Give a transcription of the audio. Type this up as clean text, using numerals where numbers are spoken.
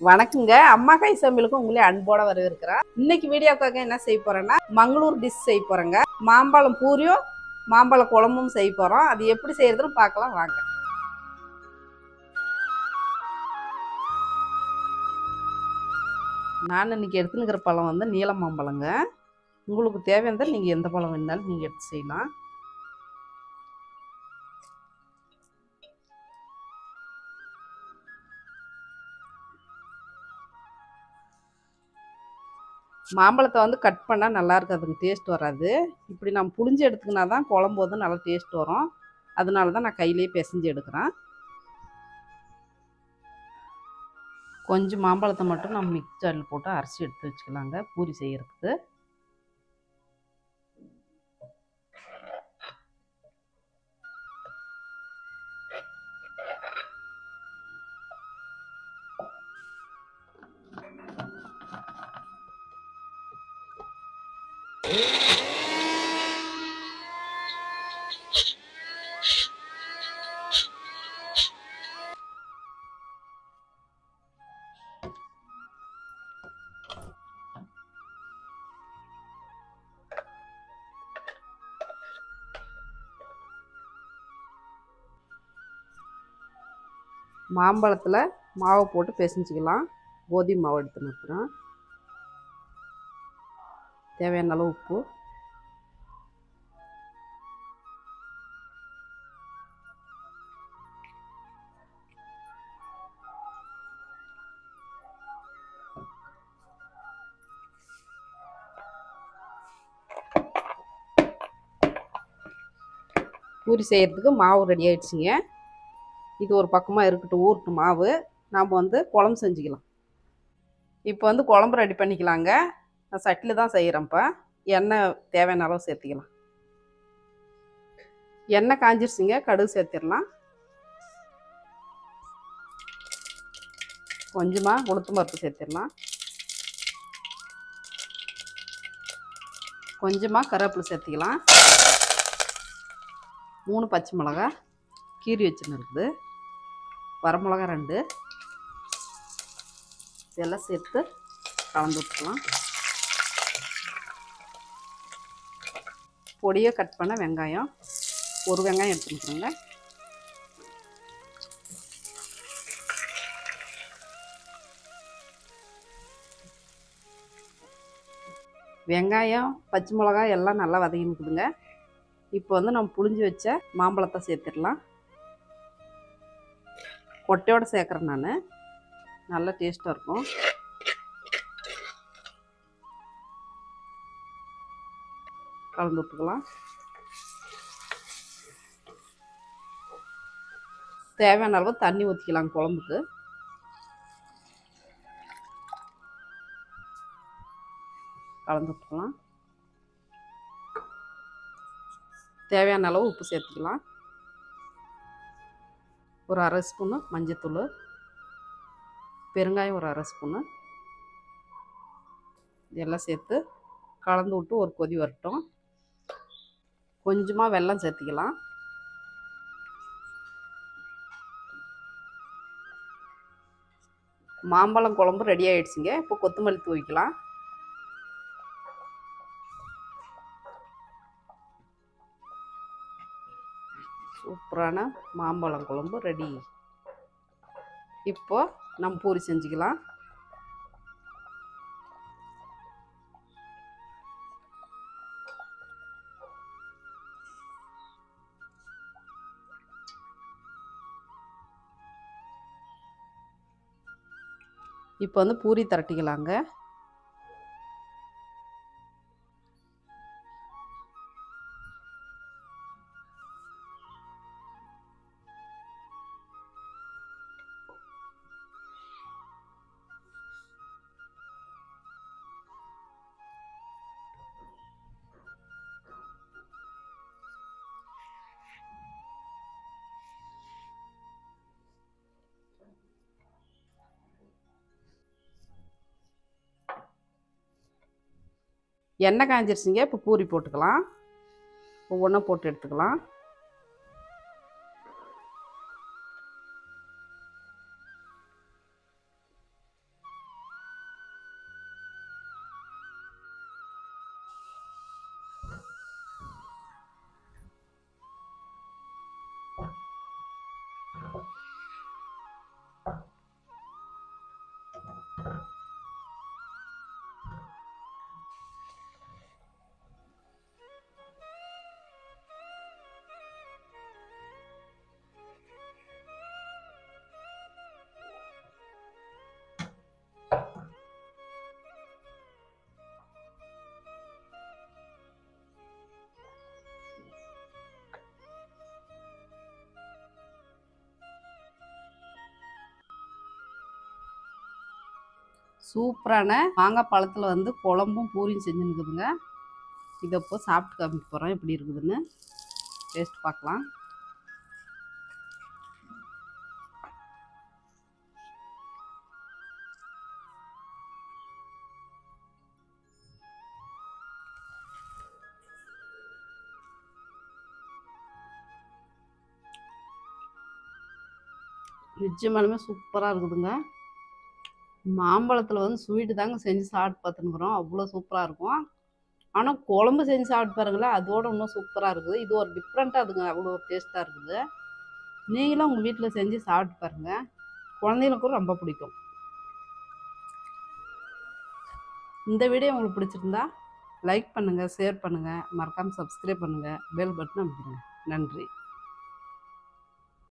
வணக்கங்க. அம்மா கை சமையலுக்கு உங்களே அன்போட வரவேற்கிறேன். இன்னைக்கு வீடியோக்காக என்ன செய்ய போறேன்னா மங்களூர் டிஷ் செய்ய போறேங்க. மாம்பழம் பூரியும் மாம்பழ குழம்பும் செய்ய போறோம். அது எப்படி செய்யறதுன்னு பார்க்கலாம் வாங்க. நான் இன்னைக்கு எடுத்துனுக்கிற பழம் வந்து நீல மாம்பழங்க. உங்களுக்கு தேவையானதை நீங்கள் எந்த பழம் வேணாலும் நீங்கள் எடுத்து செய்யலாம். மாம்பழத்தை வந்து கட் பண்ணால் நல்லா இருக்காதுங்க, டேஸ்ட் வராது. இப்படி நம்ம புளிஞ்சு எடுத்துக்கினா தான் குழம்பு வந்து நல்லா டேஸ்ட் வரும். அதனால தான் நான் கையிலேயே பிசைஞ்சு எடுக்கிறேன். கொஞ்சம் மாம்பழத்தை மட்டும் நம்ம மிக்ஸி ஜாரில் போட்டு அரைச்சி எடுத்து வச்சுக்கலாங்க பூரி செய்யறதுக்கு. மாம்பழத்தில் மாவை போட்டு பிசைஞ்சிக்கலாம். கோதுமை மாவு எடுத்துன்னு இருக்கிறேன். தேவையான அளவு உப்பு, பூரி செய்கிறதுக்கு மாவு ரெடி ஆகிடுச்சிங்க. இது ஒரு பக்கமாக இருக்கட்டும், ஊருட்டு மாவு. நாம் வந்து குழம்பு செஞ்சுக்கலாம். இப்போ வந்து குழம்பு ரெடி பண்ணிக்கலாங்க. நான் சட்டியில் தான் செய்கிறேன்ப்பா. எண்ணெய் தேவையான அளவு சேர்த்திக்கலாம். எண்ணெய் காஞ்சிருச்சுங்க, கடுகு சேர்த்திடலாம். கொஞ்சமாக உளுத்தம் பருப்பு சேர்த்திடலாம். கொஞ்சமாக கருவேப்பிலை சேர்த்திக்கலாம். 3 பச்சை மிளகா கீரி வச்சுன்னு இருக்குது. வரமிளகா 2 இதெல்லாம் சேர்த்து கலந்து விட்டுக்கலாம். பொடியை கட் பண்ண வெங்காயம், ஒரு வெங்காயம் எடுத்துக்கிறேங்க. வெங்காயம் பச்சை மிளகாய் எல்லாம் நல்லா வதங்கினுக்குதுங்க. இப்போ வந்து நம்ம புளிஞ்சு வச்ச மாம்பழத்தை சேர்த்துடலாம். கொட்டையோடு சேர்க்குறேன் நான், நல்லா டேஸ்ட்டாக இருக்கும். கலந்து விட்டுக்கலாம். தேவையான அளவு தண்ணி ஊற்றிக்கலாம் குழம்புக்கு. கலந்து விட்டுக்கலாம். தேவையான அளவு உப்பு சேர்த்துக்கலாம். ஒரு அரை ஸ்பூனு மஞ்சத்தூள், பெருங்காயம் ஒரு அரை ஸ்பூனு, இதெல்லாம் சேர்த்து கலந்து விட்டு ஒரு கொதி வரட்டும். கொஞ்சமாக வெல்லம் சேர்த்திக்கலாம். மாம்பழம் குழம்பு ரெடி ஆகிடுச்சிங்க. இப்போ கொத்தமல்லி தூவிக்கலாம். சூப்பரான மாம்பழம் குழம்பு ரெடி. இப்போ நம்ம பூரி செஞ்சுக்கலாம். இப்போ வந்து பூரி திரட்டிக்கலாங்க. எண்ணெய் காஞ்சிருச்சிங்க. இப்போ பூரி போட்டுக்கலாம். ஒவ்வொன்றா போட்டு எடுத்துக்கலாம். சூப்பரான மாங்காய் பழத்தில் வந்து குழம்பும் பூரியும் செஞ்சுருக்குதுங்க. இதை இப்போ சாப்பிட்டு காமிக்க போகிறோம் எப்படி இருக்குதுன்னு. டேஸ்ட் பார்க்கலாம். நிஜமாலுமே சூப்பராக இருக்குதுங்க. மாம்பழத்தில் வந்து ஸ்வீட்டு தாங்க செஞ்சு சாப்பிட்டு பார்த்துன்னுக்குறோம். அவ்வளோ சூப்பராக இருக்கும். ஆனால் குழம்பு செஞ்சு சாப்பிட்டு பாருங்களேன், அதோட இன்னும் சூப்பராக இருக்குது. இது ஒரு டிஃப்ரெண்ட்டாக இருக்குங்க, அவ்வளோ ஒரு டேஸ்ட்டாக இருக்குது. நீங்களும் உங்கள் வீட்டில் செஞ்சு சாப்பிட்டு பாருங்கள். குழந்தைங்களுக்கும் ரொம்ப பிடிக்கும். இந்த வீடியோ உங்களுக்கு பிடிச்சிருந்தா லைக் பண்ணுங்கள், ஷேர் பண்ணுங்கள், மறக்காமல் சப்ஸ்கிரைப் பண்ணுங்கள், பெல் பட்டன் அமைக்கிறேன். நன்றி.